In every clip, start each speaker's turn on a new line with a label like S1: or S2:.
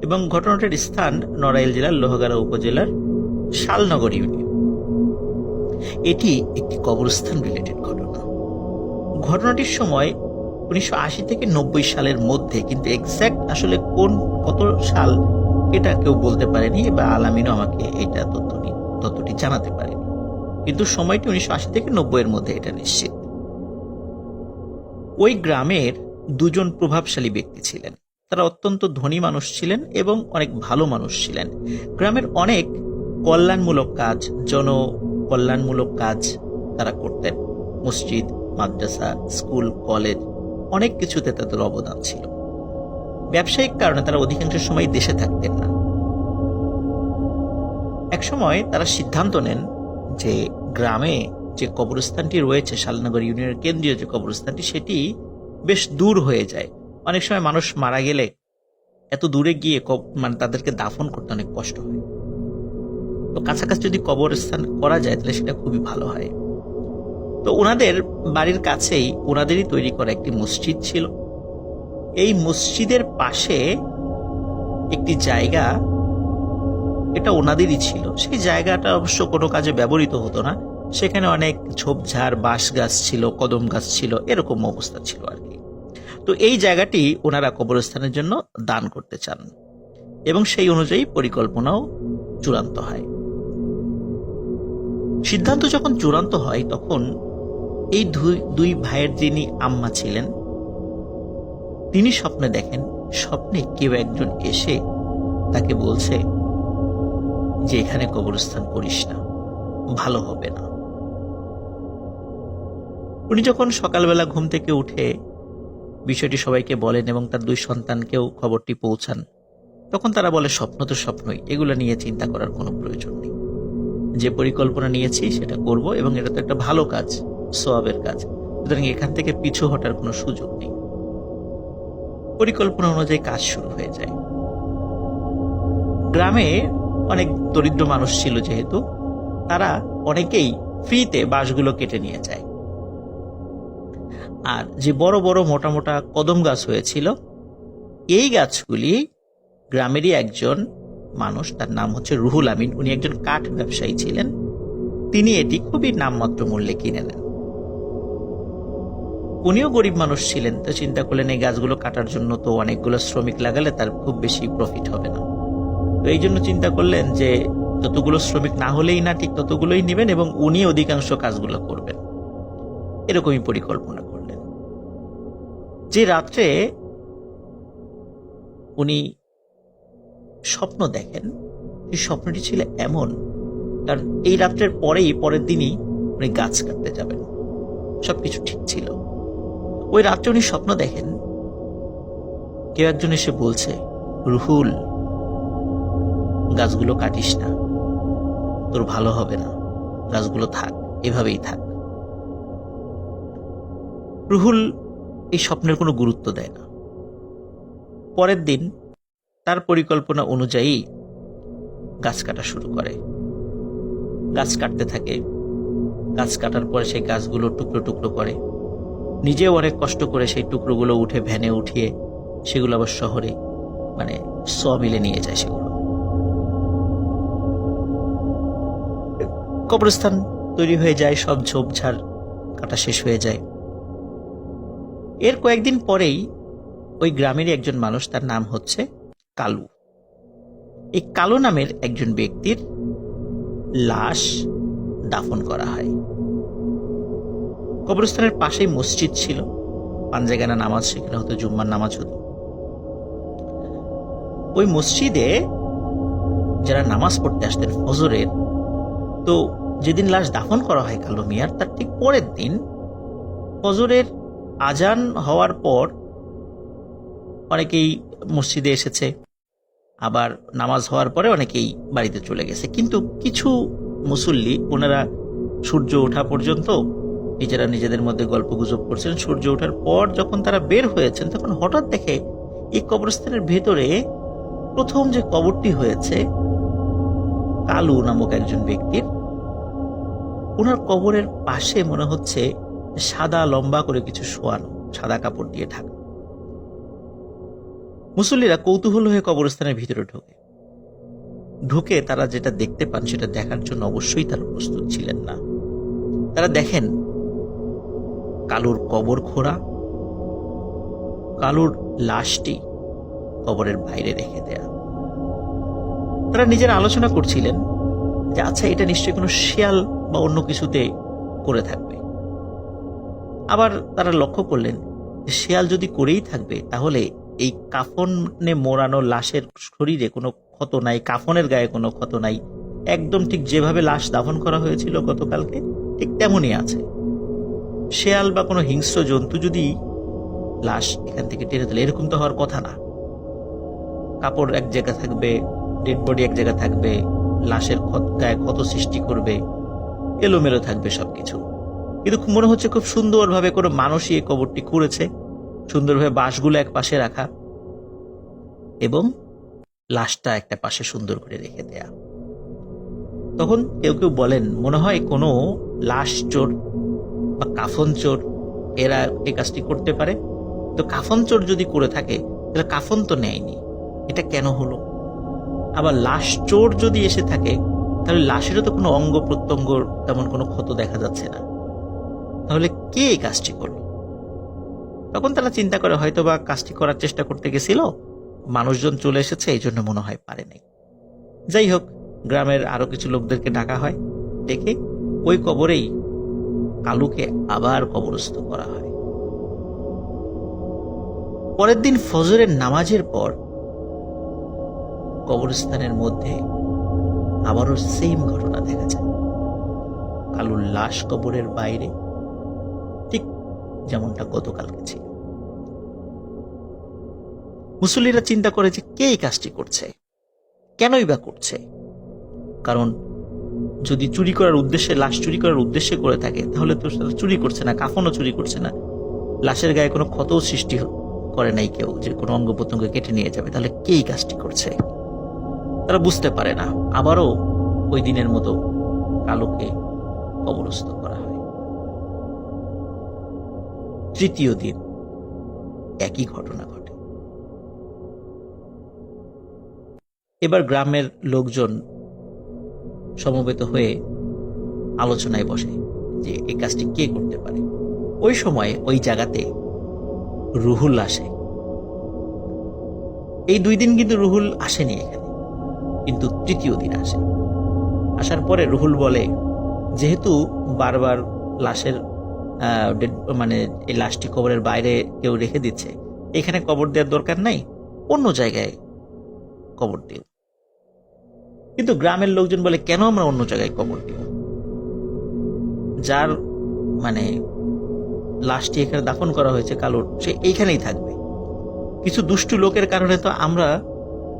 S1: এবং ঘটনাটির স্থান নড়াইল জেলার লোহাগাড়া উপজেলার শালনগর ইউনিয়ন। এটি একটি কবরস্থান রিলেটেড ঘটনা। ঘটনাটির সময় 1980 থেকে 90 সালের মধ্যে, কিন্তু এক্সাক্ট আসলে কত সাল এটা কেউ বলতে পারেনি, বা আলামিনও আমাকে এটা তথ্যটি জানাতে পারেনি, কিন্তু সময়টি 1980 থেকে 90 এর মধ্যে, এটা নিশ্চিত। ওই গ্রামের দুজন প্রভাবশালী ব্যক্তি ছিলেন। তারা অত্যন্ত ধনী মানুষ ছিলেন এবং অনেক ভালো মানুষ ছিলেন। গ্রামের অনেক কল্যাণমূলক কাজ, জনকল্যাণমূলক কাজ তারা করতেন। মসজিদ, মাদ্রাসা, স্কুল, কলেজ, অনেক কিছুতে তাদের অবদান ছিল। ব্যবসায়িক কারণে তারা অধিকাংশ সময় দেশে থাকতেন না। একসময় তারা সিদ্ধান্ত নেন যে গ্রামে যে কবরস্থানটি রয়েছে, শালনগর ইউনিয়নের কেন্দ্রীয় যে কবরস্থানটি, সেটি বেশ দূর হয়ে যায়। অনেক সময় মানুষ মারা গেলে এত দূরে গিয়ে তাদেরকে দাফন করতে অনেক কষ্ট হয়। তো কাছাকাছি যদি কবরস্থান করা যায় তাহলে সেটা খুবই ভালো হয়। তো ওনাদের বাড়ির কাছেই ওনাদেরই তৈরি করা একটি মসজিদ ছিল। এই মসজিদের পাশে একটি জায়গা, এটা ওনাদেরই ছিল। সেই জায়গাটা অবশ্য কোনো কাজে ব্যবহৃত হতো না। সেখানে অনেক ঝোপঝাড়, বাঁশ গাছ ছিল, কদম গাছ ছিল, এরকম অবস্থা ছিল আর কি। তো এই জায়গাটি ওনারা কবরস্থানের জন্য দান করতে চান এবং সেই অনুযায়ী পরিকল্পনাও চূড়ান্ত হয়। সিদ্ধান্ত যখন চূড়ান্ত হয় তখন এই দুই ভাইয়ের যিনি আম্মা ছিলেন, তিনি স্বপ্নে দেখেন, স্বপ্নে কেউ একজন এসে তাকে বলছে যে এখানে কবরস্থান করিস না, ভালো হবে না। উনি যখন সকালবেলা ঘুম থেকে উঠে বিষয়টি সবাইকে বলেন এবং তার দুই সন্তানকেও খবরটি পৌঁছান, তখন তারা বলে স্বপ্ন তো স্বপ্নই, এগুলো নিয়ে চিন্তা করার কোনো প্রয়োজন নেই। যে পরিকল্পনা নিয়েছি সেটা করব এবং এটা তো একটা ভালো কাজ, সওয়াবের কাজ, সুতরাং এখান থেকে পিছু হটার কোনো সুযোগ নেই। পরিকল্পনা অনুযায়ী কাজ শুরু হয়ে যায়। গ্রামে অনেক দরিদ্র মানুষ ছিল, যেহেতু তারা অনেকেই ফ্রিতে বাঁশগুলো কেটে নিয়ে যায়। আর যে বড় বড় মোটা মোটা কদম গাছ হয়েছিল, এই গাছগুলি গ্রামেরই একজন মানুষ, তার নাম হচ্ছে রুহুল আমিন, উনি একজন কাঠ ব্যবসায়ী ছিলেন। তিনি এটি খুবই নামমাত্র মূল্যে কিনে নেন। উনিও গরিব মানুষ ছিলেন, তো চিন্তা করলেন এই গাছগুলো কাটার জন্য তো অনেকগুলো শ্রমিক লাগালে তার খুব বেশি প্রফিট হবে না। তো এই জন্য চিন্তা করলেন যে যতগুলো শ্রমিক না হলেই না, ঠিক ততগুলোই নেবেন এবং উনি অধিকাংশ কাজগুলো করবেন। এরকমই পরিকল্পনা করলেন। যে রাত্রে উনি স্বপ্ন দেখেন, এই স্বপ্নটি ছিল এমন, কারণ এই রাত্রের পরের দিনই উনি গাছ কাটতে যাবেন, সবকিছু ঠিক ছিল। ওই রাত্রে উনি স্বপ্ন দেখেন কেউ একজন এসে বলছে, রুহুল, গাছগুলো কাটিস না, তোর ভালো হবে না, গাছগুলো থাক, এভাবেই থাক। রুহুল এই স্বপ্নের কোনো গুরুত্ব দেয় না। পরের দিন তার পরিকল্পনা অনুযায়ী গাছ কাটা শুরু করে। গাছ কাটতে থাকে। গাছ কাটার পরে সেই গাছগুলো টুকরো টুকরো করে, নিজেও অনেক কষ্ট করে সেই টুকরোগুলো উঠে ভ্যানে উঠিয়ে সেগুলো আবার শহরে সমিলে নিয়ে যায়। সেগুলো কবরস্থান তৈরি হয়ে যায়, সব ঝোপঝাড় কাটা শেষ হয়ে যায়। এর কয়েকদিন পরেই ওই গ্রামেরই একজন মানুষ, তার নাম হচ্ছে কালু, এই কালু নামের একজন ব্যক্তির লাশ দাফন করা হয়। কবরস্থানের পাশেই মসজিদ ছিল, পাঞ্জেগানা নামাজ সেখানে হতো, জুম্মার নামাজ হতো। ওই মসজিদে যারা নামাজ পড়তে আসতেন ফজরের, তো যেদিন লাশ দাফন করা হয় কালু মিয়ার, তার ঠিক পরের দিন ফজরের আজান হওয়ার পর অনেকেই মসজিদে এসেছে, আবার নামাজ হওয়ার পরে অনেকেই বাড়িতে চলে গেছে। কিন্তু কিছু মুসল্লি, ওনারা সূর্য ওঠা পর্যন্ত নিজেরা নিজেদের মধ্যে গল্প গুজব করছেন। সূর্য ওঠার পর যখন তারা বের হয়েছেন, তখন হঠাৎ দেখে এই কবরস্থানের ভেতরে প্রথম যে কবরটি হয়েছে কালু নামক একজন ব্যক্তির, ওনার কবরের পাশে মনে হচ্ছে সাদা লম্বা করে কিছু শোয়ানো, সাদা কাপড় দিয়ে ঢাকা। মুসল্লিরা কৌতূহল হয়ে কবরস্থানের ভিতরে ঢুকে তারা যেটা দেখতে পান সেটা দেখার জন্য অবশ্যই তারা প্রস্তুত ছিলেন না। তারা দেখেন কালুর কবর খোঁড়া, কালুর লাশটি কবরের বাইরে রেখে দেয়া। তারা নিজেরা আলোচনা করছিলেন যে আচ্ছা, এটা নিশ্চয়ই কোনো শিয়াল বা অন্য কিছুতে করে থাকবে। আবার তারা লক্ষ্য করলেন যে শিয়াল যদি করেই থাকবে তাহলে এই কাফনে মোড়ানো লাশের শরীরে কোনো ক্ষত নাই, কাফনের গায়ে কোনো ক্ষত নাই, একদম ঠিক যেভাবে লাশ দাফন করা হয়েছিল গতকালকে ঠিক তেমনই আছে। শেয়াল বা কোনো হিংস্র জন্তু যদি লাশ এখান থেকে টেনে তোলে, এরকম তো হওয়ার কথা না। কাপড় এক জায়গা থাকবে, ডেড বডি এক জায়গা থাকবে, লাশের গায়ে ক্ষত সৃষ্টি করবে, এলোমেলো থাকবে সবকিছু। কিন্তু মনে হচ্ছে খুব সুন্দরভাবে কোনো মানুষই এই কবরটি করেছে, সুন্দরভাবে বাঁশগুলো এক পাশে রাখা এবং লাশটা একটা পাশে সুন্দর করে রেখে দেয়া। তখন কেউ কেউ বলেন মনে হয় কোনো লাশ চোর বা কাফন চোর এরা এই কাজটি করতে পারে। তো কাফন চোর যদি করে থাকে তাহলে কাফন তো নেয়নি, এটা কেন হলো? আবার লাশ চোর যদি এসে থাকে তাহলে লাশেরও তো কোনো অঙ্গ প্রত্যঙ্গ তেমন কোনো ক্ষত দেখা যাচ্ছে না, তাহলে কে এই কাজটি করলো? তখন তারা চিন্তা করে হয়তো বা কাজটি করার চেষ্টা করতে গেছিল, মানুষজন চলে এসেছে, এই জন্য মনে হয় পারেনি। যাই হোক, গ্রামের আরো কিছু লোকদেরকে ডাকা হয়, ডেকে ওই কবরেই কালুকে আবার কবরস্থ করা হয়। পরের দিন ফজরের নামাজের পর কবরস্থানের মধ্যে আবারও সেম ঘটনা দেখা যায়। কালুর লাশ কবরের বাইরে ঠিক যেমনটা গতকালকে ছিল। মুসল্লিরা চিন্তা করে যে কে এই কাজটি করছে, কেনই বা করছে? কারণ যদি চুরি করার উদ্দেশ্যে, লাশ চুরি করার উদ্দেশ্যে করে থাকে তাহলে তো চুরি করছে না, কাফনও চুরি করছে না, লাশের গায়ে কোনো ক্ষতও সৃষ্টি করে নাই কেউ যে কোনো অঙ্গ প্রত্যঙ্গ কেটে নিয়ে যাবে, তাহলে কে এই কাজটি করছে? তারা বুঝতে পারে না। আবারও ওই দিনের মতো কালুকে কবরস্থ করা হয়। তৃতীয় দিন একই ঘটনা ঘটে। এবার গ্রামের লোকজন সমবেত হয়ে আলোচনায় বসে যে এই কাজটি কে করতে পারে। ওই সময় ওই জায়গাতে রুহুল আসে। এই 2 দিন কিন্তু রুহুল আসেনি এখানে, কিন্তু তৃতীয় দিন আসে। আসার পরে রুহুল বলে, যেহেতু বারবার লাশের মানে এই লাশটি কবরের বাইরে কেউ রেখে দিচ্ছে, এখানে কবর দেওয়ার দরকার নাই, অন্য জায়গায় কবর দিও। কিন্তু গ্রামের লোকজন বলে, কেন আমরা অন্য জায়গায় কবর দিব? যার মানে লাশটি এখানে দাফন করা হয়েছে কালুর, সে এইখানেই থাকবে। কিছু দুষ্টু লোকের কারণে তো আমরা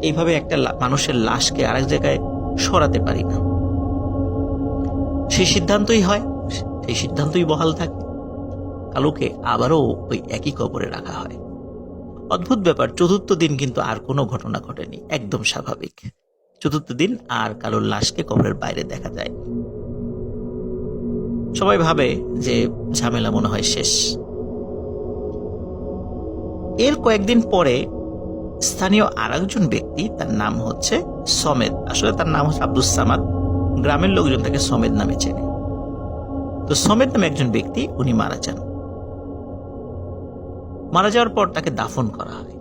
S1: এইভাবে একটা মানুষের লাশকে আরেক জায়গায় সরাতে পারি না। সেই সিদ্ধান্তই হয়, সেই সিদ্ধান্তই বহাল থাকে। কালুকে আবারও ওই একই কবরে রাখা হয়। অদ্ভুত ব্যাপার, চতুর্থ দিন কিন্তু আর কোনো ঘটনা ঘটেনি, একদম স্বাভাবিক। চতুর্থ দিন আর কালুর লাশকে কবরের বাইরে দেখা যায়। সবাই ভাবে যে ঝামেলা মনে হয় শেষ। এর কয়েকদিন পরে স্থানীয় আরেকজন ব্যক্তি, তার নাম হচ্ছে সমেদ, আসলে তার নাম হচ্ছে আব্দুস সামাদ, গ্রামের লোকজন তাকে সমেদ নামে চেনে। তো সমেদ নামে একজন ব্যক্তি, উনি মারা যান। মারা যাওয়ার পর তাকে দাফন করা হয়।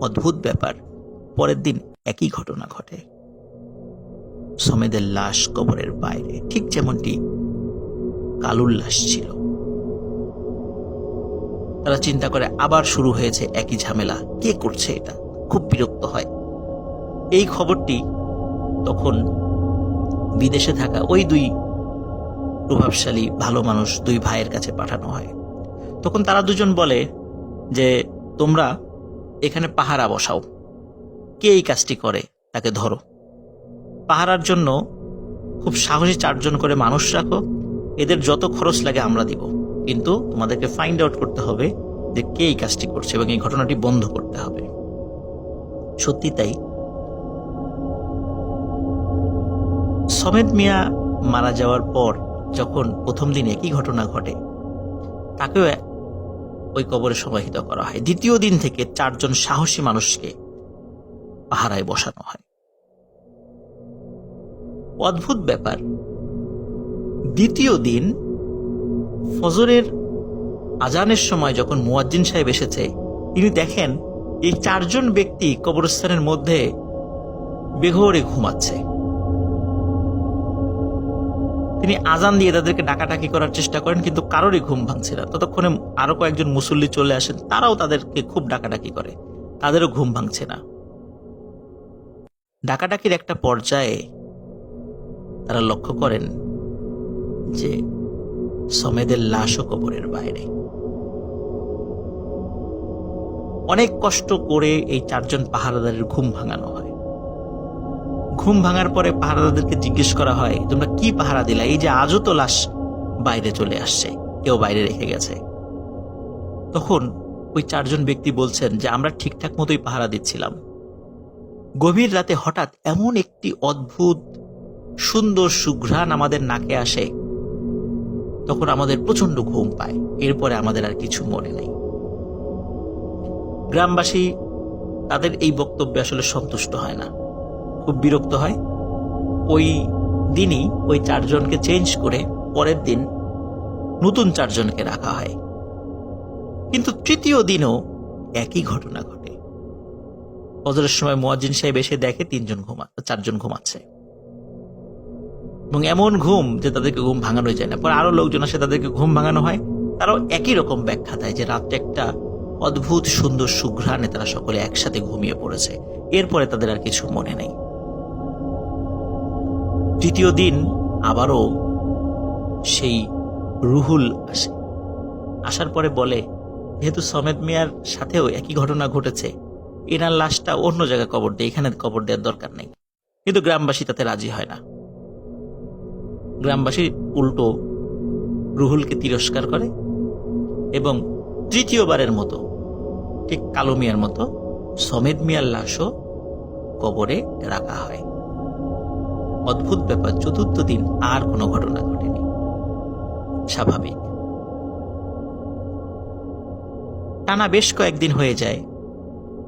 S1: অদ্ভুত ব্যাপার, পরের দিন একই ঘটনা ঘটে। সমেদের লাশ কবরের বাইরে, ঠিক যেমনটি কালুর লাশ ছিল। তারা চিন্তা করে আবার শুরু হয়েছে একই ঝামেলা, কে করছে এটা? খুব বিরক্ত হয়। এই খবরটি তখন বিদেশে থাকা ওই 2 প্রভাবশালী ভালো মানুষ, 2 ভাইয়ের কাছে পাঠানো হয়। তখন তারা দুজন বলে যে তোমরা এখানে পাহারা বসাও, কে এই কাজটি করে তাকে ধরো। পাহারার জন্য খুব সাহসী 4 জন করে মানুষ রাখো, এদের যত খরচ লাগে আমরা দিব, কিন্তু তোমাদেরকে ফাইন্ড আউট করতে হবে যে কে এই কাজটি করছে এবং এই ঘটনাটি বন্ধ করতে হবে। সত্যি তাই, সমেদ মিয়া মারা যাওয়ার পর যখন প্রথম দিন একই ঘটনা ঘটে, তাকেও ওই কবরে সমাহিত করা হয়। দ্বিতীয় দিন থেকে 4 জন সাহসী মানুষকে পাহারায় বসানো হয়। অদ্ভুত ব্যাপার, দ্বিতীয় দিন ফজরের আজানের সময় যখন মুয়াজ্জিন সাহেব এসেছে, তিনি দেখেন এই 4 জন ব্যক্তি কবরস্থানের মধ্যে বেঘোরে ঘুমাচ্ছে। তিনি আজান দিয়ে তাদেরকে ডাকাডাকি করার চেষ্টা করেন, কিন্তু কারোরই ঘুম ভাঙছে না। ততক্ষণে আরো কয়েকজন মুসল্লি চলে আসেন, তারাও তাদেরকে খুব ডাকাডাকি করে, তাদেরও ঘুম ভাঙছে না। ডাকাডাকির একটা পর্যায়ে তারা লক্ষ্য করেন যে সমেদের লাশও কবরের বাইরে। অনেক কষ্ট করে এই 4 জন পাহারাদারের ঘুম ভাঙানো হয়। ঘুম ভাঙার পরে পাহারাদারদেরকে জিজ্ঞেস করা হয়, তোমরা কি পাহারা দিলা? এই যে আজও তো লাশ বাইরে চলে আসছে, কেউ বাইরে রেখে গেছে। তখন ওই 4 জন ব্যক্তি বলছেন যে আমরা ঠিকঠাক মতোই পাহারা দিচ্ছিলাম। গভীর রাতে হঠাৎ এমন একটি অদ্ভুত সুন্দর সুঘ্রাণ আমাদের নাকে আসে, তখন আমাদের প্রচন্ড ঘুম পায়। এরপরে আমাদের আর কিছু মনে নেই। গ্রামবাসী তাদের এই বক্তব্যে আসলে সন্তুষ্ট হয় না, খুব বিরক্ত হয়। ওই দিনই ওই 4 জনকে চেঞ্জ করে পরের দিন নতুন 4 জনকে রাখা হয়। কিন্তু তৃতীয় দিনও একই ঘটনা ঘটে। ফজরের সময় মুয়াজ্জিন সাহেব এসে দেখে 4 জন ঘুমাচ্ছে, এবং এমন ঘুম যে তাদেরকে ঘুম ভাঙানো যায় না। পরে আরো লোকজন আসে, তাদেরকে ঘুম ভাঙানো হয়। তারাও একই রকম ব্যাখ্যা দেয় যে রাত্রে একটা অদ্ভুত সুন্দর সুঘ্রাণে তারা সকলে একসাথে ঘুমিয়ে পড়েছে। এরপরে তাদের আর কিছু মনে নেই। তৃতীয় দিন আবারও সেই রুহুল আসে। আসার পরে বলে, যেহেতু সমেদ মিয়ার সাথেও একই ঘটনা ঘটেছে, এনার লাশটা অন্য জায়গায় কবর দেয়, এখানে কবর দেওয়ার দরকার নেই। কিন্তু গ্রামবাসী তাতে রাজি হয় না। গ্রামবাসী উল্টো রুহুলকে তিরস্কার করে এবং তৃতীয়বারের মতো, ঠিক কালো মিয়ার মতো, সমেদ মিয়ার লাশও কবরে রাখা হয়। অদ্ভুত ব্যাপার, চতুর্থ দিন আর কোনো ঘটনা ঘটেনি। স্বাভাবিক। টানা বেশ কয়েকদিন হয়ে যায়,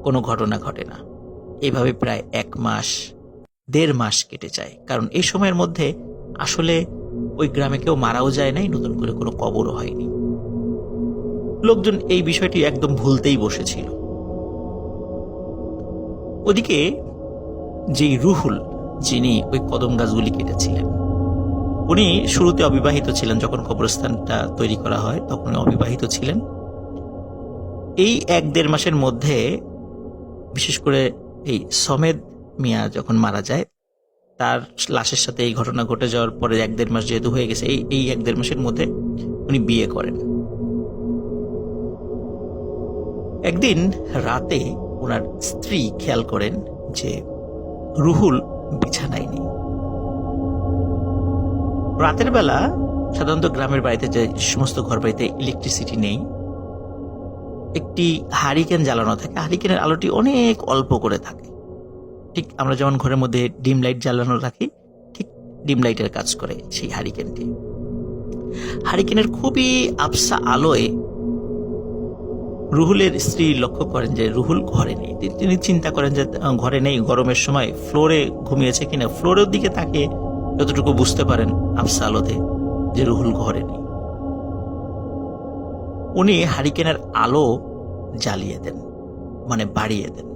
S1: কোনো ঘটনা ঘটে না। এভাবে প্রায় 1 মাস 1.5 মাস কেটে যায়। কারণ এই সময়ের মধ্যে আসলে ওই গ্রামে কেউ মারাও যায় নাই, নতুন করে কোনো কবরও হয়নি। লোকজন এই বিষয়টি একদম ভুলতেই বসেছিল। ওদিকে যেই রুহুল, যিনি ওই কদম গাছগুলি কেটেছিলেন, উনি শুরুতে অবিবাহিত ছিলেন। যখন কবরস্থানটা তৈরি করা হয় তখন অবিবাহিত ছিলেন। এই 1-1.5 মাসের মধ্যে, বিশেষ করে এই সমেদ মিয়া যখন মারা যায়, তার লাশের সাথে এই ঘটনা ঘটে যাওয়ার পরে 1-1.5 মাস যেহেতু হয়ে গেছে, এই 1-1.5 মাসের মধ্যে উনি বিয়ে করেন। একদিন রাতে ওনার স্ত্রী খেয়াল করেন যে রুহুল বিছানায় নেই। রাতের বেলা সাধারণত গ্রামের বাড়িতে, যে সমস্ত ঘর বাড়িতে ইলেকট্রিসিটি নেই, একটি হারিকেন জ্বালানো থাকে। হারিকেনের আলোটি অনেক অল্প করে থাকে। ঠিক আমরা যেমন ঘরের মধ্যে ডিম লাইট জ্বালানো রাখি, ঠিক ডিম লাইটের কাজ করে সেই হারিকেনটি। হারিকেনের খুবই আবসা আলোয় রুহুলের স্ত্রী লক্ষ্য করেন যে রুহুল ঘরে নেই। তিনি চিন্তা করেন যে ঘরে নেই, গরমের সময় ফ্লোরে ঘুমিয়েছে কিনা। ফ্লোরের দিকে তাকে যতটুকু বুঝতে পারেন আবসা আলোতে যে রুহুল ঘরে নেই। উনি হারিকেনের আলো জ্বালিয়ে দেন, মানে বাড়িয়ে দেন।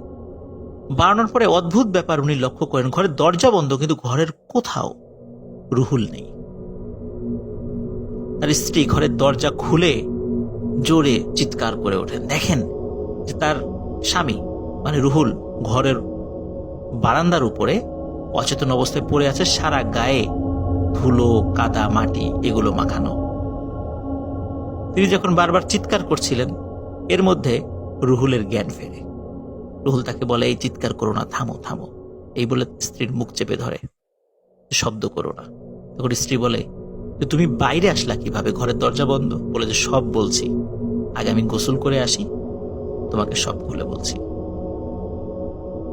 S1: বাড়ানোর পরে অদ্ভুত ব্যাপার উনি লক্ষ্য করেন, ঘরের দরজা বন্ধ, কিন্তু ঘরের কোথাও রুহুল নেই। তার স্ত্রী ঘরের দরজা খুলে জোরে চিৎকার করে ওঠেন। দেখেন যে তার স্বামী, মানে রুহুল, ঘরের বারান্দার উপরে অচেতন অবস্থায় পড়ে আছে, সারা গায়ে ধুলো, কাদা, মাটি এগুলো মাখানো। তিনি যখন বারবার চিৎকার করছিলেন, এর মধ্যে রুহুলের জ্ঞান ফেরে। রুহুল তাকে বলে, এই চিৎকার করো না, থামো থামো। এই বলে স্ত্রীর মুখ চেপে ধরে, শব্দ করো না। তখন স্ত্রী বলে, তুমি বাইরে আসলা কিভাবে? ঘরের দরজা বন্ধ। বলে যে সব বলছি, আগে আমি গোসল করে আসি, তোমাকে সব খুলে বলছি।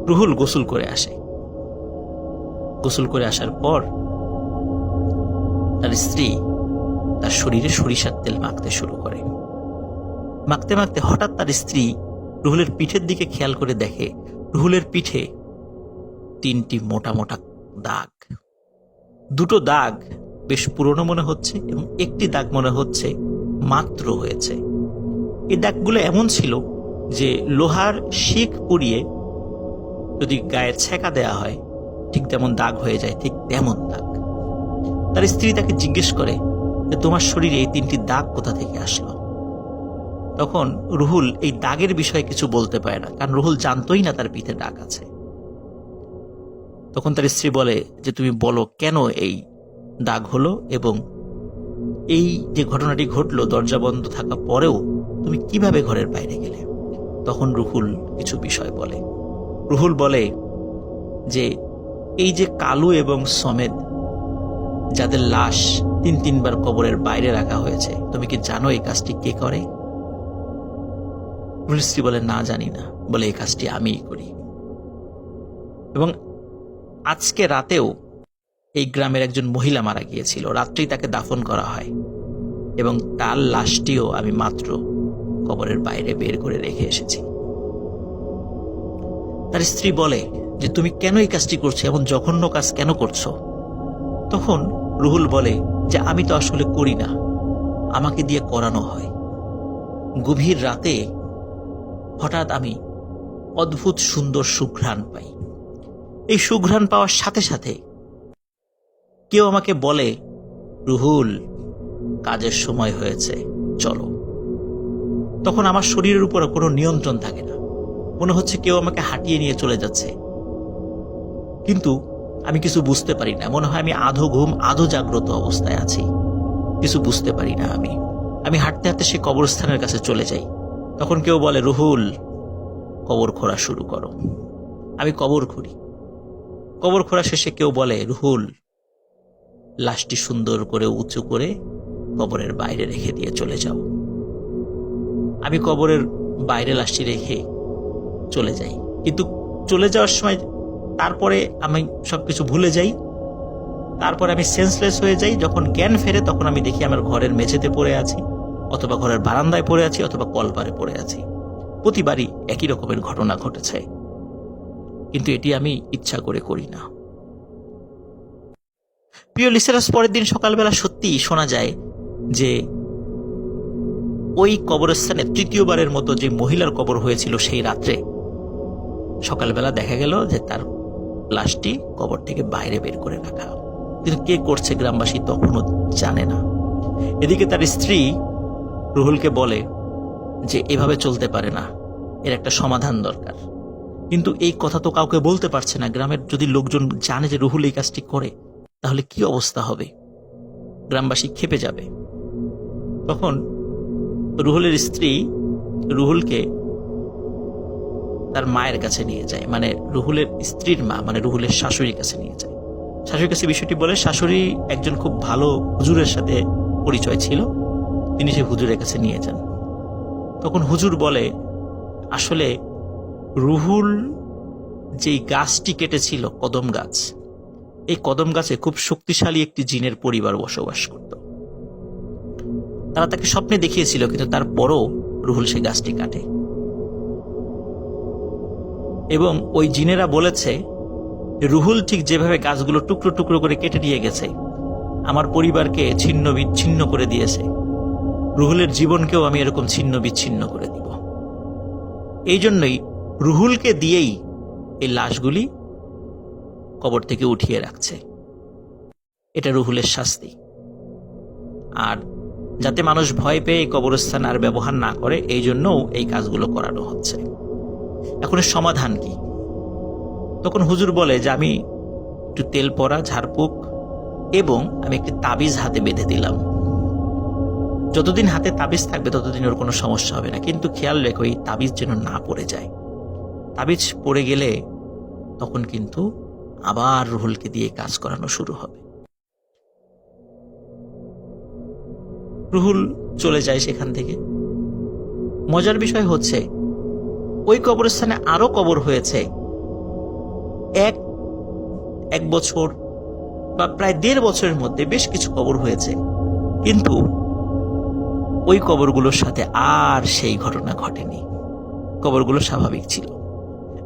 S1: রুহুল গোসল করে আসে। গোসল করে আসার পর তার স্ত্রী তার শরীরে সরিষার তেল মাখতে শুরু করে। মাখতে মাখতে হঠাৎ তার স্ত্রী রুহুলের পিঠের দিকে খেয়াল করে দেখে রুহুলের পিঠে 3টি মোটা মোটা দাগ। 2টো দাগ বেশ পুরনো মনে হচ্ছে এবং একটি দাগ মনে হচ্ছে মাত্র হয়েছে। এই দাগগুলো এমন ছিল যে লোহার শিক পুড়িয়ে যদি গায়ে ছেঁকা দেয়া হয় ঠিক তেমন দাগ হয়ে যায়, ঠিক তেমন দাগ। তার স্ত্রী তাকে জিজ্ঞেস করে যে তোমার শরীরে এই 3টি দাগ কোথা থেকে আসলো? তখন রুহুল এই দাগের বিষয়ে কিছু বলতে পারে না, কারণ রুহুল জানতোই না তার পিঠে দাগ আছে। তখন তার স্ত্রী বলে যে তুমি বলো কেন এই দাগ হলো এবং এই যে ঘটনাটি ঘটলো দরজা বন্ধ থাকা পরেও তুমি কিভাবে ঘরের বাইরে গেলে? তখন রুহুল কিছু বিষয় বলে। রুহুল বলে যে এই যে কালু এবং সমেদ যাদের লাশ 3-3বার কবরের বাইরে রাখা হয়েছে, তুমি কি জানো এই কাজটি কে করে? রুহুল স্ত্রী বলে না জানি না, বলে এই কাজটি আমিই করি। এবং আজকে রাতেও এই গ্রামের একজন মহিলা মারা গিয়েছিল, রাত্রেই তাকে দাফন করা হয় এবং তার লাশটিও আমি মাত্র কবরের বাইরে বের করে রেখে এসেছি। তার স্ত্রী বলে যে তুমি কেন এই কাজটি করছো, এমন জঘন্য কাজ কেন করছো? তখন রুহুল বলে যে আমি তো আসলে করি না, আমাকে দিয়ে করানো হয়। গভীর রাতে হঠাৎ আমি অদ্ভুত সুন্দর সুঘ্রাণ পাই। এই সুঘ্রাণ পাওয়ার সাথে সাথে কেউ আমাকে বলে রুহুল কাজের সময় হয়েছে, চলো। তখন আমার শরীরের উপর কোনো নিয়ন্ত্রণ থাকে না, মনে হচ্ছে কেউ আমাকে হাঁটিয়ে নিয়ে চলে যাচ্ছে, কিন্তু আমি কিছু বুঝতে পারি না। মনে হয় আমি আধো ঘুম আধো জাগ্রত অবস্থায় আছি, কিছু বুঝতে পারি না। আমি হাঁটতে হাঁটতে সে কবরস্থানের কাছে চলে যাই। তখন কেউ বলে রুহুল কবর খোঁড়া শুরু করো। আমি কবর খুঁড়ি। কবর খোঁড়া শেষে কেউ বলে রুহুল লাশটি সুন্দর করে উঁচু করে কবরের বাইরে রেখে দিয়ে চলে যাও। আমি কবরের বাইরে লাশটি রেখে চলে যাই, কিন্তু চলে যাওয়ার সময় তারপরে আমি সবকিছু ভুলে যাই। তারপরে আমি সেন্সলেস হয়ে যাই। যখন জ্ঞান ফেরে তখন আমি দেখি আমার ঘরের মেঝেতে পড়ে আছি, অথবা ঘরের বারান্দায় পড়ে আছি, অথবা কলপারে পড়ে আছি। প্রতিবারই একই রকমের ঘটনা ঘটেছে, কিন্তু এটি আমি ইচ্ছা করে করি না। প্রিয় লিসেনার্স, পরের দিন সকালবেলা সত্যিই শোনা যায় যে ওই কবরস্থানে 3য়বারের মতো যে মহিলার কবর হয়েছিল সেই রাত্রে সকালবেলা দেখা গেল যে তার লাশটি কবর থেকে বাইরে বের করে রাখা, কিন্তু কে করছে গ্রামবাসী তখনও জানে না। এদিকে তার স্ত্রী রুহুলকে বলে যে এভাবে চলতে পারে না, এর একটা সমাধান দরকার। কিন্তু এই কথা তো কাউকে বলতে পারছে না। গ্রামের যদি লোকজন জানে যে রুহুল এই কাজটি করে তাহলে কি অবস্থা হবে? গ্রামবাসী ক্ষেপে যাবে। তখন রুহুলের স্ত্রী রুহুলকে তার মায়ের কাছে নিয়ে যায়, মানে রুহুলের স্ত্রীর মা, মানে রুহুলের শাশুড়ির কাছে নিয়ে যায়। শাশুড়ির কাছে বিষয়টি বলে। শাশুড়ি একজন খুব ভালো হুজুরের সাথে পরিচয় ছিল, তিনি সেই হুজুরের কাছে নিয়ে যান। তখন হুজুর বলে আসলে রুহুল যেই গাছটি কেটেছিল, কদম গাছ, এই কদম গাছে খুব শক্তিশালী একটি জিনের পরিবার বসবাস করত। তারা তাকে স্বপ্নে দেখিয়েছিল, কিন্তু তারপরও রুহুল সেই গাছটি কাটে এবং ওই জিনেরা বলেছে রুহুল ঠিক যেভাবে গাছগুলো টুকরো টুকরো করে কেটে দিয়ে গেছে, আমার পরিবারকে ছিন্ন বিচ্ছিন্ন করে দিয়েছে, রুহুলের জীবনকেও আমি এরকম ছিন্ন বিচ্ছিন্ন করে দিব। এই জন্যই রুহুলকে দিয়েই এই লাশগুলি কবর থেকে উঠিয়ে রাখছে। এটা রুহুলের শাস্তি। আর যাতে মানুষ ভয় পেয়ে এই কবরস্থান আর ব্যবহার না করে, এই জন্যও এই কাজগুলো করানো হচ্ছে। এখন এর সমাধান কি? তখন হুজুর বলে যে আমি একটু তেল পড়া, ঝাড়ফুঁক এবং আমি একটি তাবিজ হাতে বেঁধে দিলাম। যতদিন হাতে তাবিজ থাকবে ততদিন ওর কোনো সমস্যা হবে না, কিন্তু খেয়াল রেখো এই তাবিজ যেন না পড়ে যায়। তাবিজ পড়ে গেলে তখন কিন্তু আবার রুহুলকে দিয়ে কাজ করানো শুরু হবে। রুহুল চলে যায় সেখান থেকে। মজার বিষয় হচ্ছে ওই কবরস্থানে আরো কবর হয়েছে। এক বছর বা প্রায় 1.5 বছরের মধ্যে বেশ কিছু কবর হয়েছে, কিন্তু ওই কবরগুলোর সাথে আর সেই ঘটনা ঘটেনি। কবরগুলো স্বাভাবিক ছিল।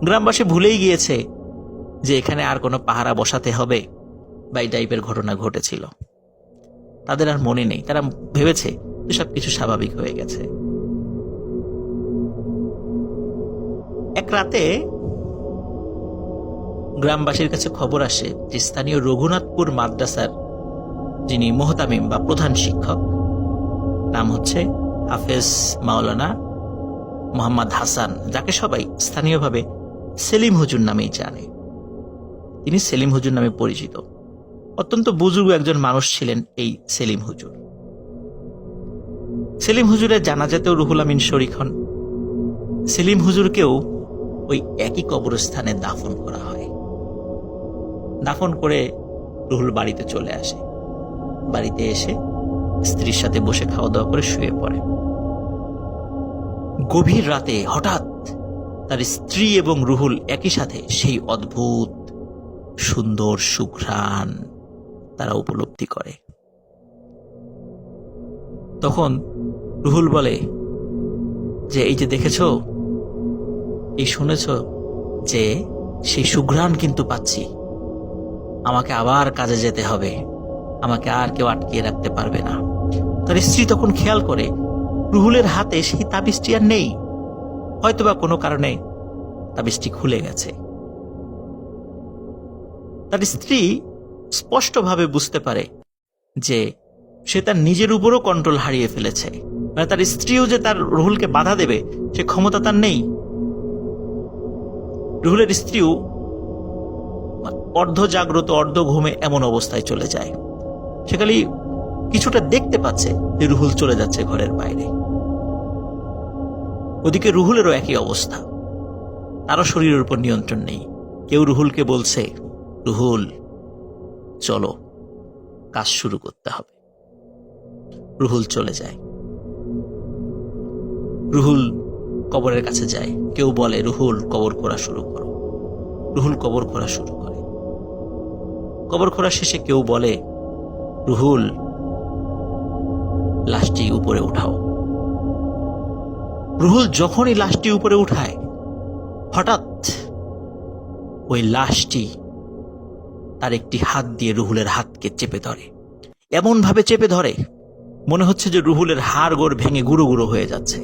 S1: গ্রামবাসী ভুলেই গিয়েছে যে এখানে আর কোনো পাহারা বসাতে হবে বা এই টাইপের ঘটনা ঘটেছিল। তাদের আর মনে নেই, তারা ভেবেছে যে সবকিছু স্বাভাবিক হয়ে গেছে। এক রাতে গ্রামবাসীর কাছে খবর আসে যে স্থানীয় রঘুনাথপুর মাদ্রাসার যিনি মোহতামিম বা প্রধান শিক্ষক, নাম হচ্ছে হাফেজ মাওলানা মোহাম্মদ হাসান, যাকে সবাই স্থানীয়ভাবে সেলিম হুজুর নামেই জানে। তিনি সেলিম হুজুর নামে পরিচিত। অত্যন্ত বুজুর্গ একজন মানুষ ছিলেন এই সেলিম হুজুর। সেলিম হুজুরের জানাজাতেও রুহুল আমিন শরীক হন। সেলিম হুজুরকেও ওই একই কবরস্থানে দাফন করা হয়। দাফন করে রুহুল বাড়িতে চলে আসে। বাড়িতে এসে স্ত্রীর সাথে বসে খাওয়া দাওয়া করে শুয়ে পড়ে। গভীর রাতে হঠাৎ তার স্ত্রী এবং রুহুল একই সাথে সেই অদ্ভুত সুন্দর সুঘ্রাণ তারা উপলব্ধি করে। তখন রুহুল বলে যে এই যে দেখেছ, এই শুনেছ যে সেই সুঘ্রাণ কিন্তু পাচ্ছি, আমাকে আবার কাজে যেতে হবে, আমাকে আর কেউ আটকিয়ে রাখতে পারবে না। তার স্ত্রী তখন খেয়াল করে রুহুলের হাতে সেই তাবিজটি আর নেই, হয়তোবা কোনো কারণে তাবিজটি খুলে গেছে। তার স্ত্রী স্পষ্টভাবে বুঝতে পারে যে সে তার নিজের উপরও কন্ট্রোল হারিয়ে ফেলেছে। মানে তার স্ত্রীও যে তার রুহুলকে বাধা দেবে সে ক্ষমতা তার নেই। রুহুলের স্ত্রীও অর্ধ জাগ্রত অর্ধ ঘুমে এমন অবস্থায় চলে যায়। সে খালি কিছুটা দেখতে পাচ্ছে যে রুহুল চলে যাচ্ছে ঘরের বাইরে। ওদিকে রুহুলেরও একই অবস্থা, তারও শরীরের উপর নিয়ন্ত্রণ নেই। কেউ রুহুলকে বলছে, রুহুল চলো, কাজ শুরু করতে হবে। রুহুল চলে যায়। রুহুল কবরের কাছে যায়। কেউ বলে, রুহুল কবর খোঁড়া শুরু করো। রুহুল কবর খোঁড়া শুরু করে। কবর খোঁড়া শেষে কেউ বলে, রুহুল লাশটি উপরে উঠাও। রুহুল যখনই লাশটি উপরে উঠায়, হঠাৎ ওই লাশটি তার একটি হাত দিয়ে রুহুলের হাতকে চেপে ধরে। এমন ভাবে চেপে ধরে মনে হচ্ছে যে রুহুলের হাড় গোড় ভেঙে গুঁড়ো গুঁড়ো হয়ে যাচ্ছে।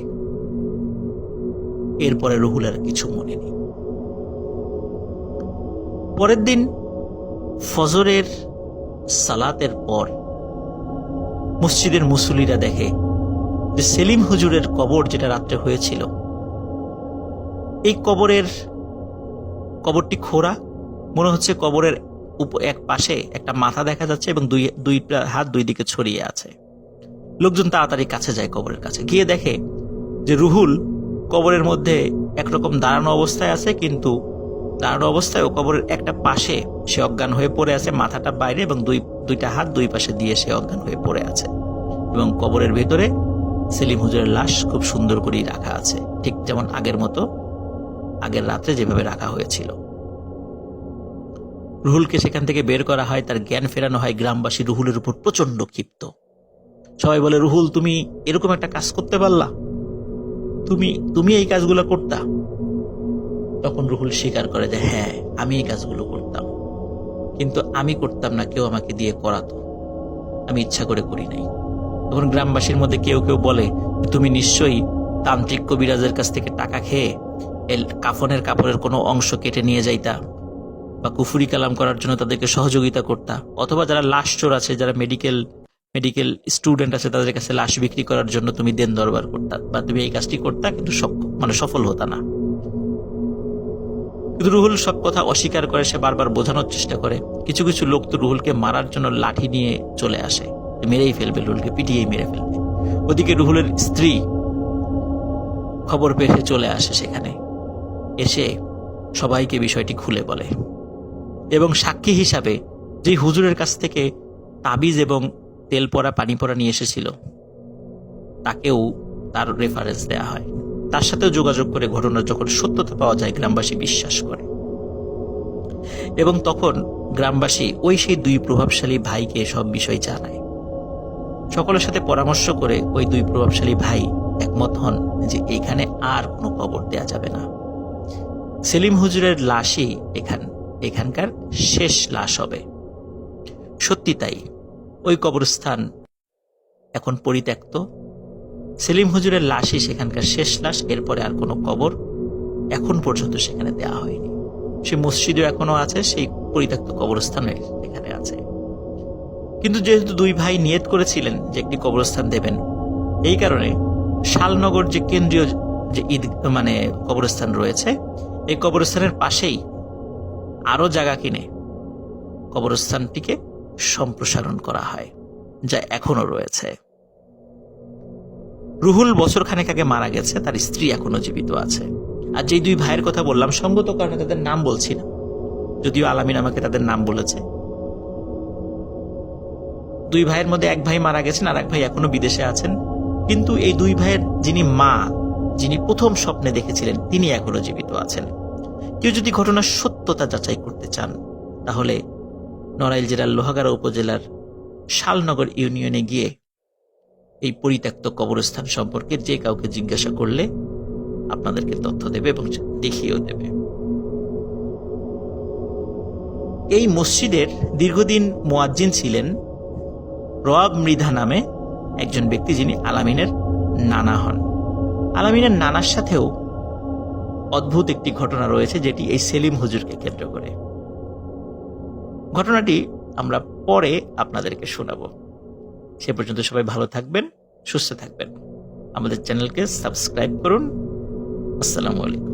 S1: এরপরে রুহুলের কিছু মনে নেই। পরের দিন ফজরের সালাতের পর মসজিদের মুসল্লিরা দেখে যে সেলিম হুজুরের কবর যেটা রাত্রে হয়েছিল, এই কবরটি খোঁড়া। মনে হচ্ছে কবরের এক পাশে একটা মাথা দেখা যাচ্ছে এবং দুইটা হাত দুই দিকে ছড়িয়ে আছে। লোকজন তাড়াতাড়ি কাছে যায়, কবরের কাছে গিয়ে দেখে যে রুহুল কবরের মধ্যে একরকম দাঁড়ানো অবস্থায় আছে, কিন্তু দাঁড়ানো অবস্থায় ও কবরের একটা পাশে সে অজ্ঞান হয়ে পড়ে আছে, মাথাটা বাইরে এবং দুইটা হাত দুই পাশে দিয়ে সে অজ্ঞান হয়ে পড়ে আছে। এবং কবরের ভেতরে সেলিম হুজুরের লাশ খুব সুন্দর করেই রাখা আছে, ঠিক যেমন আগের মতো, আগের রাত্রে যেভাবে রাখা হয়েছিল। রুহুলকে সেখান থেকে বের করা হয়, তার জ্ঞান ফেরানো হয়। গ্রামবাসী রুহুলের উপর প্রচন্ড ক্ষিপ্ত। সবাই বলে, রুহুল তুমি এরকম একটা কাজ করতে পারলা, তুমি এই কাজগুলো করতা? তখন রুহুল স্বীকার করে যে হ্যাঁ, আমি এই কাজগুলো করতাম, কিন্তু আমি করতাম না, কেউ আমাকে দিয়ে করাতো, আমি ইচ্ছা করে করি নাই। তখন গ্রামবাসীর মধ্যে কেউ কেউ বলে, তুমি নিশ্চয়ই তান্ত্রিক কবিরাজের কাছ থেকে টাকা খেয়ে কাফনের কাপড়ের কোনো অংশ কেটে নিয়ে যাইতা, বা কুফুরি কালাম করার জন্য তাদেরকে সহযোগিতা করতা, অথবা যারা লাশ চোর আছে, যারা মেডিকেল স্টুডেন্ট আছে, তাদের কাছে লাশ বিক্রি করার জন্য তুমি দেন দরবার করতা, বা তুমি এই কাজটি করতা, কিন্তু সফল হতা না। কিন্তু রুহুল সব কথা অস্বীকার করে। সে বারবার বোঝানোর চেষ্টা করে। কিছু কিছু লোক তো রুহুলকে মারার জন্য লাঠি নিয়ে চলে আসে, মেরেই ফেলবে, রুহুলকে পিটিয়েই মেরে ফেলবে। ওদিকে রুহুলের স্ত্রী খবর পেয়ে চলে আসে সেখানে, এসে সবাইকে বিষয়টি খুলে বলে এবং সাক্ষী হিসাবে যে হুজুরের কাছ থেকে তাবিজ এবং তেল পড়া পানি পড়া নিয়ে এসেছিল তাকেও তার রেফারেন্স দেয়া হয়। তার সাথেও যোগাযোগ করে ঘটনার যখন সত্যতা পাওয়া যায়, গ্রামবাসী বিশ্বাস করে। এবং তখন গ্রামবাসী সেই দুই প্রভাবশালী ভাইকে সব বিষয় জানায় সকলের সাথে পরামর্শ করে ওই দুই প্রভাবশালী ভাই একমত হন যে এইখানে আর কোনো কবর দেয়া যাবে না। সেলিম হুজুরের লাশই এখানকার শেষ লাশ হবে। সত্যি তাই, ওই কবরস্থান এখন পরিত্যক্ত। সেলিম হুজুরের লাশই সেখানকার শেষ লাশ। এরপরে আর কোনো কবর এখন পর্যন্ত সেখানে দেয়া হয়নি। সেই মসজিদও এখনো আছে, সেই পরিত্যক্ত কবরস্থান এখানে আছে। কিন্তু যেহেতু দুই ভাই নিয়ত করেছিলেন যে একটি কবরস্থান দেবেন, এই কারণে শালনগর যে কেন্দ্রীয় যে কবরস্থান রয়েছে, এই কবরস্থানের পাশেই আরো জায়গা কিনে কবরস্থানটিকে সম্প্রসারণ করা হয়, যা এখনো রয়েছে। রুহুল বছরখানেক আগে মারা গেছে, তার স্ত্রী এখনো জীবিত আছে। আর যে দুই ভাইয়ের কথা বললাম, সঙ্গত কারণে তাদের নাম বলছি না, যদিও আলামিন আমাকে তাদের নাম বলেছে। দুই ভাইয়ের মধ্যে এক ভাই মারা গেছেন, আর এক ভাই এখনো বিদেশে আছেন। কিন্তু এই দুই ভাইয়ের যিনি প্রথম স্বপ্নে দেখেছিলেন, তিনি এখনো জীবিত আছেন। কেউ যদি ঘটনার সত্যতা যাচাই করতে চান, তাহলে নড়াইল জেলার লোহাগাড়া উপজেলার শালনগর ইউনিয়নে গিয়ে এই পরিত্যক্ত কবরস্থান সম্পর্কে যে কাউকে জিজ্ঞাসা করলে আপনাদেরকে তথ্য দেবে এবং দেখিয়েও দেবে। এই মসজিদের দীর্ঘদিন মুয়াজ্জিন ছিলেন রওয়াব মৃধা নামে একজন ব্যক্তি, যিনি আলামিনের নানা হন। আলামিনের নানার সাথেও অদ্ভুত একটি ঘটনা রয়েছে, যেটি এই সেলিম হুজুরকে কেন্দ্র করে। ঘটনাটি আমরা পরে আপনাদেরকে শোনাবো। সে পর্যন্ত সবাই ভালো থাকবেন, সুস্থ থাকবেন। আমাদের চ্যানেলকে সাবস্ক্রাইব করুন। আসসালামু আলাইকুম।